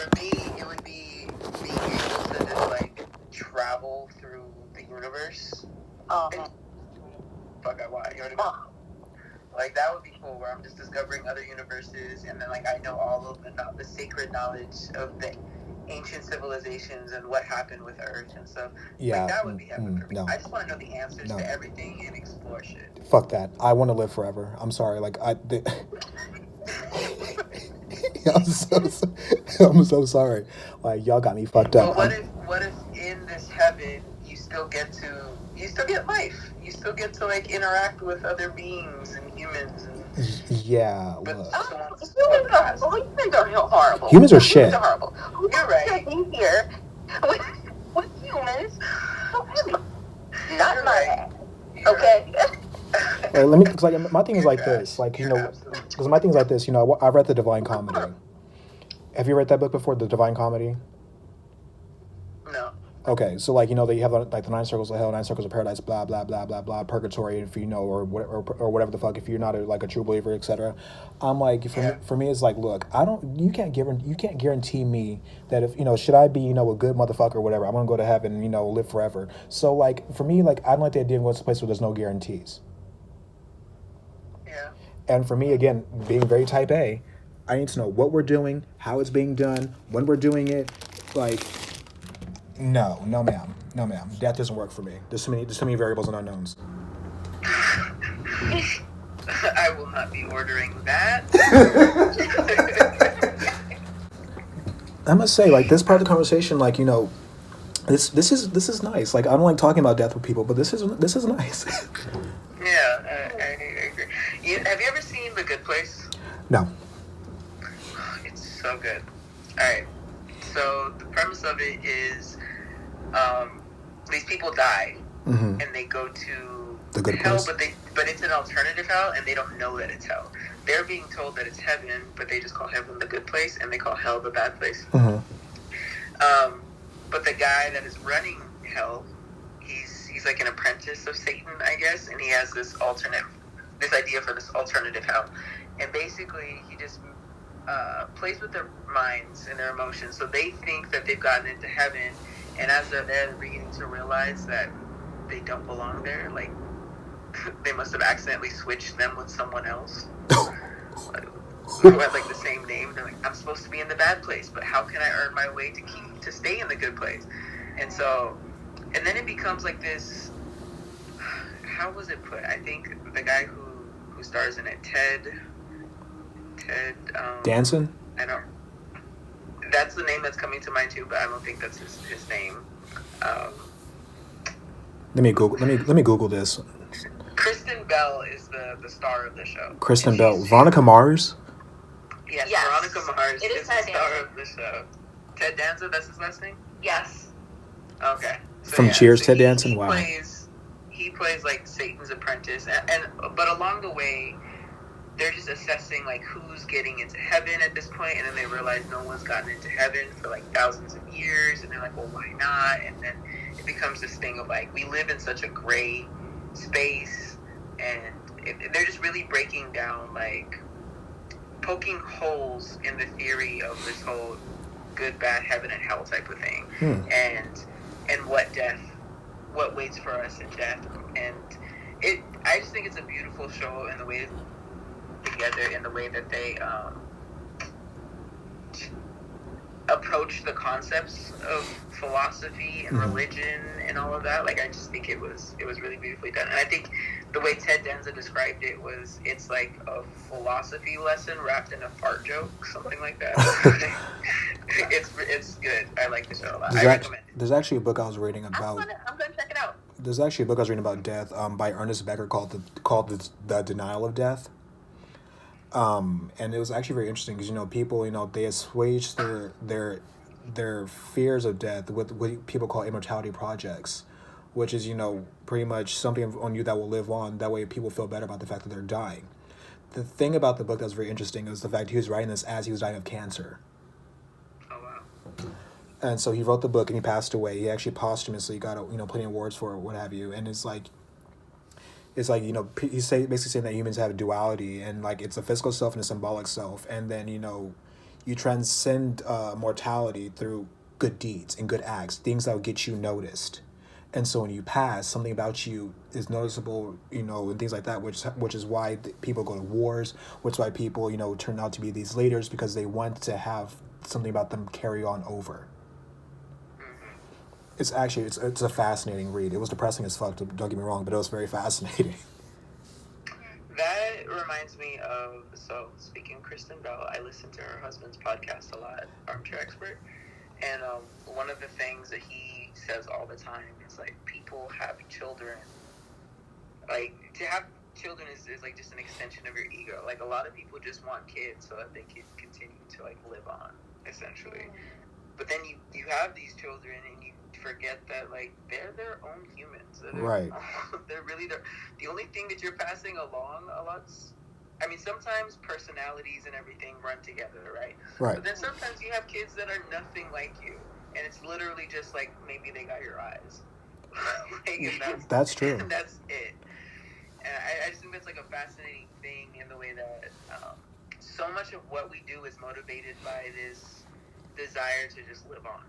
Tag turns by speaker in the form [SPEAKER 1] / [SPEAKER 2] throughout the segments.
[SPEAKER 1] For me, it would be being able to just like travel through the universe. And, fuck, I want. You already know. Like that would be cool, where I'm just discovering other universes, and then like I know all of the sacred knowledge of the ancient civilizations and what happened with Earth and stuff.
[SPEAKER 2] Yeah.
[SPEAKER 1] Like that would be heaven for me.
[SPEAKER 2] No.
[SPEAKER 1] I just want to know the answers to everything and explore shit.
[SPEAKER 2] Fuck that. I want to live forever. I'm sorry. Like I'm so sorry. Like y'all got me fucked up.
[SPEAKER 1] But what if in this heaven you still get life. You still get to like interact with other beings and humans and
[SPEAKER 2] yeah.
[SPEAKER 1] humans are horrible.
[SPEAKER 2] Humans are shit.
[SPEAKER 1] Humans are horrible. You're right. Here with humans. Not my right. Okay.
[SPEAKER 2] Like, let me. Cause like my thing is like this. Like because my thing is like this. I read the Divine Comedy. Have you read that book before, The Divine Comedy?
[SPEAKER 1] No.
[SPEAKER 2] Okay, so like that you have like the 9 circles of hell, 9 circles of paradise, blah blah blah blah blah, purgatory, if or whatever the fuck, if you're not a true believer, etc. I'm like for me it's like, look, you can't guarantee me that if should I be a good motherfucker or whatever, I'm gonna go to heaven and live forever. So like for me, like I don't like the idea of going to a place where there's no guarantees.
[SPEAKER 1] Yeah.
[SPEAKER 2] And for me, again, being very type A, I need to know what we're doing, how it's being done, when we're doing it. Like, no, ma'am. Death doesn't work for me. There's too many variables and unknowns.
[SPEAKER 1] I will not be ordering that.
[SPEAKER 2] I must say, like, this part of the conversation, like, this is nice. Like, I don't like talking about death with people, but this is nice.
[SPEAKER 1] Yeah, I agree. Have you ever seen The Good Place?
[SPEAKER 2] No.
[SPEAKER 1] It's so good. All right. So the premise of it is, these people die, and they go to
[SPEAKER 2] the good
[SPEAKER 1] hell,
[SPEAKER 2] place.
[SPEAKER 1] but it's an alternative hell, and they don't know that it's hell. They're being told that it's heaven, but they just call heaven the good place, and they call hell the bad place. But the guy that is running hell, he's like an apprentice of Satan, I guess, and he has this idea for this alternative hell, and basically he just plays with their minds and their emotions, so they think that they've gotten into heaven, and as they're there, they're beginning to realize that they don't belong there. Like they must have accidentally switched them with someone else who had like the same name. They're like, I'm supposed to be in the bad place, but how can I earn my way to stay in the good place? And then it becomes like this. How was it put? I think the guy who stars in it, Ted
[SPEAKER 2] Danson?
[SPEAKER 1] I don't. That's the name that's coming to mind too, but I don't think that's his name.
[SPEAKER 2] Let me Google this.
[SPEAKER 1] Kristen Bell is the star of the show.
[SPEAKER 2] Kristen Bell. Veronica Mars?
[SPEAKER 1] Yes, Veronica Mars is the star of the show. Ted Danson, that's his last name?
[SPEAKER 3] Yes.
[SPEAKER 1] Okay. So,
[SPEAKER 2] From Cheers, Ted Danson? Wow.
[SPEAKER 1] He plays like Satan's apprentice, but along the way, they're just assessing like who's getting into heaven at this point, and then they realize no one's gotten into heaven for like thousands of years, and they're like, well, why not? And then it becomes this thing of like, we live in such a gray space, and they're just really breaking down, like poking holes in the theory of this whole good, bad, heaven and hell type of thing, and what waits for us in death. And I just think it's a beautiful show in the way together, in the way that they approach the concepts of philosophy and religion and all of that. Like, I just think it was really beautifully done. And I think the way Ted Danson described it was, it's like a philosophy lesson wrapped in a fart joke, something like that. It's good. I like the show a lot. I recommend it.
[SPEAKER 2] There's actually a book I was reading about.
[SPEAKER 1] I'm gonna check it out.
[SPEAKER 2] There's actually a book I was reading about death, by Ernest Becker called the Denial of Death. And it was actually very interesting because people they assuage their fears of death with what people call immortality projects, which is pretty much something on you that will live on. That way people feel better about the fact that they're dying. The thing about the book that was very interesting was the fact he was writing this as he was dying of cancer.
[SPEAKER 1] Oh wow.
[SPEAKER 2] And so he wrote the book and he passed away. He actually posthumously got plenty of awards for it, what have you. And it's like he's basically saying that humans have a duality, and like it's a physical self and a symbolic self, and then You transcend mortality through good deeds and good acts, things that will get you noticed. And so when you pass, something about you is noticeable, and things like that, which is why people go to wars, which is why people, turn out to be these leaders because they want to have something about them carry on over. It's a fascinating read. It was depressing as fuck, don't get me wrong, but it was very fascinating.
[SPEAKER 1] That reminds me of, so speaking of Kristen Bell, I listen to her husband's podcast a lot, Armchair Expert, and one of the things that he says all the time is like people have children, like to have children is like just an extension of your ego. Like a lot of people just want kids so that they can continue to like live on, essentially. But then you have these children and you forget that like they're their own humans.
[SPEAKER 2] Right.
[SPEAKER 1] They're really the only thing that you're passing along a lot. I mean, sometimes personalities and everything run together, right?
[SPEAKER 2] Right.
[SPEAKER 1] But then sometimes you have kids that are nothing like you, and it's literally just like maybe they got your eyes. Like,
[SPEAKER 2] that's true.
[SPEAKER 1] And that's it. And I just think that's like a fascinating thing in the way that so much of what we do is motivated by this desire to just live on.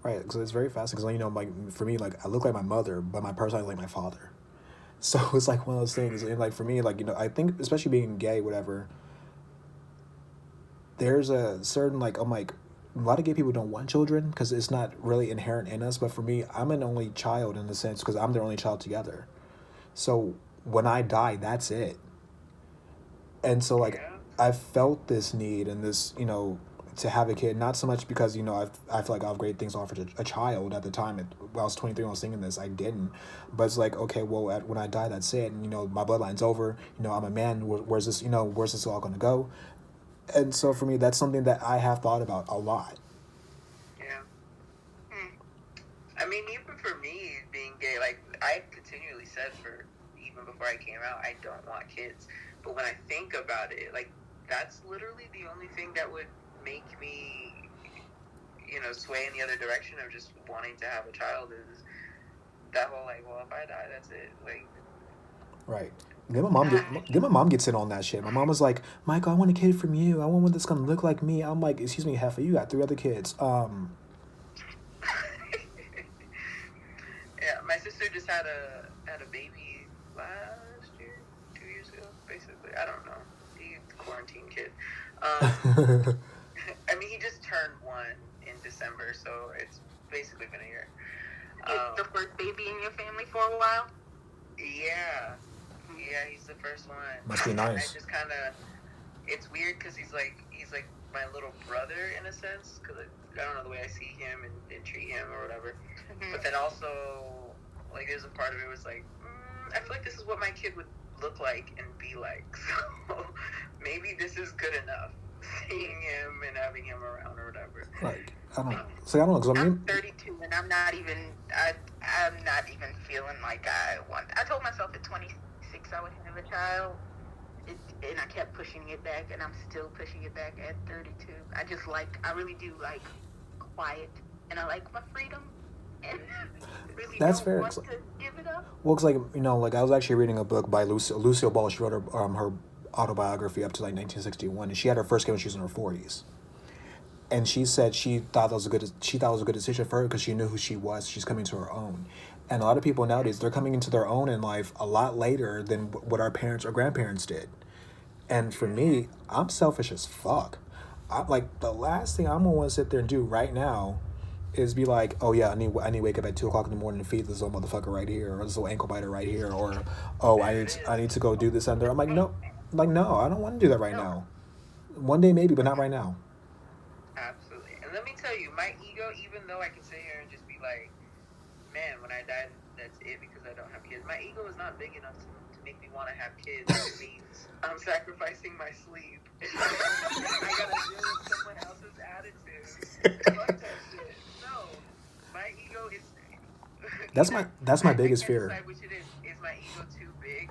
[SPEAKER 2] Right, because it's very fascinating. Because like for me, like I look like my mother, but my personality like my father. So it's like one of those things. And like for me, like I think especially being gay, whatever. There's a certain like I'm like a lot of gay people don't want children because it's not really inherent in us. But for me, I'm an only child in a sense because I'm the only child together. So when I die, that's it. And so like I felt this need and this to have a kid, not so much because I feel like I have great things to offer to a child at the time. When I was 23 when I was singing this, I didn't. But it's like, okay, well, when I die, that's it. And my bloodline's over. I'm a man. Where's this all gonna go? And so for me, that's something that I have thought about a lot.
[SPEAKER 1] Yeah. I mean, even for me being gay, like I continually said even before I came out, I don't want kids. But when I think about it, like that's literally the only thing that would make me, sway in the other direction of just wanting to have a child is that whole like, well, if I die, that's it. Like,
[SPEAKER 2] right. Then my mom gets in on that shit. My mom was like, Michael, I want a kid from you. I want one that's gonna look like me. I'm like, excuse me, Heffa, you got 3 other kids.
[SPEAKER 1] Yeah, my sister just had a baby last year, 2 years ago, basically. I don't know. He's a quarantine kid. I mean, he just turned 1 in December, so it's basically been a year.
[SPEAKER 3] It's the first baby in your family for a while?
[SPEAKER 1] Yeah, he's the first one.
[SPEAKER 2] Must be nice.
[SPEAKER 1] I just kind of, it's weird because he's like my little brother in a sense, because I don't know the way I see him and treat him or whatever. Mm-hmm. But then also, like, there's a part of it was like, I feel like this is what my kid would look like and be like, so maybe this is good enough, seeing him and having him around or whatever.
[SPEAKER 2] Like, I don't know. Cause
[SPEAKER 3] I'm 32 and I'm not even feeling like I told myself at 26 I would have a child, and I kept pushing it back, and I'm still pushing it back at 32. I really do like quiet, and I like my freedom, and really
[SPEAKER 2] that's
[SPEAKER 3] don't
[SPEAKER 2] fair.
[SPEAKER 3] want to give it up.
[SPEAKER 2] Well, it's like, like I was actually reading a book by Lucille Ball. She wrote her autobiography up to like 1961, and she had her first kid when she was in her 40s. And she said she thought it was a good decision for her because she knew who she was. She's coming to her own. And a lot of people nowadays, they're coming into their own in life a lot later than what our parents or grandparents did. And for me, I'm selfish as fuck. I'm like, the last thing I'm gonna want to sit there and do right now is be like, oh yeah, I need to wake up at 2:00 in the morning to feed this little motherfucker right here, or this little ankle biter right here, or oh, I need to go do this under. I'm like, no, I don't want to do that right now. One day maybe, but not right now.
[SPEAKER 1] Absolutely. And let me tell you, my ego, even though I can sit here and just be like, man, when I die, that's it because I don't have kids. My ego is not big enough to make me want to have kids. It means I'm sacrificing my sleep. I gotta deal with someone else's attitude. Fuck that shit. No, my ego is.
[SPEAKER 2] That's my biggest fear.
[SPEAKER 1] Which it is. Is my ego too big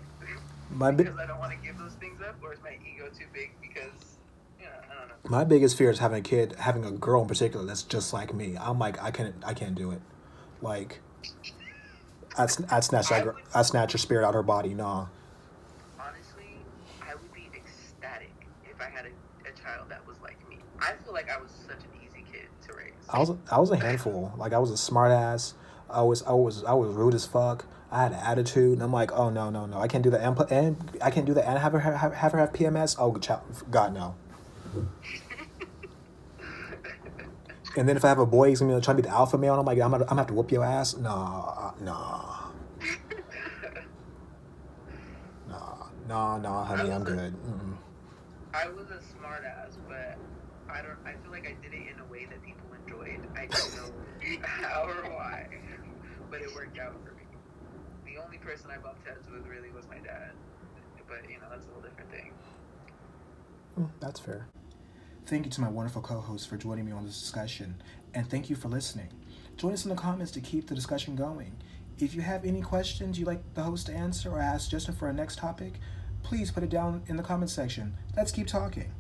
[SPEAKER 1] because I don't want to give those things up, or is my ego too big because I don't know.
[SPEAKER 2] My biggest fear is having a girl in particular that's just like me. I'm like, I can't do it. Like, I'd snatch her spirit out of her body. Nah.
[SPEAKER 1] Honestly, I would be ecstatic if I had a child that was like me. I feel like I
[SPEAKER 2] I was a handful. Like I was a smart ass. I was rude as fuck. I had an attitude, and I'm like, oh no no no, I can't do that, and I can't do that, and have her have PMS. Oh God no. And then if I have a boy, he's gonna be trying to be the alpha male, and I'm like, I'm gonna have to whoop your ass. Nah, nah, nah, honey, I'm good. Mm-mm.
[SPEAKER 1] I was a smart ass, but I feel like I did it in a way that people enjoyed. I don't know how or why, but it worked out for me. The only person I bumped heads with really was my dad, but that's a whole different thing.
[SPEAKER 2] That's fair. Thank you to my wonderful co-host for joining me on this discussion, and thank you for listening. Join us in the comments to keep the discussion going. If you have any questions you'd like the host to answer or ask Justin for a next topic, please put it down in the comments section. Let's keep talking.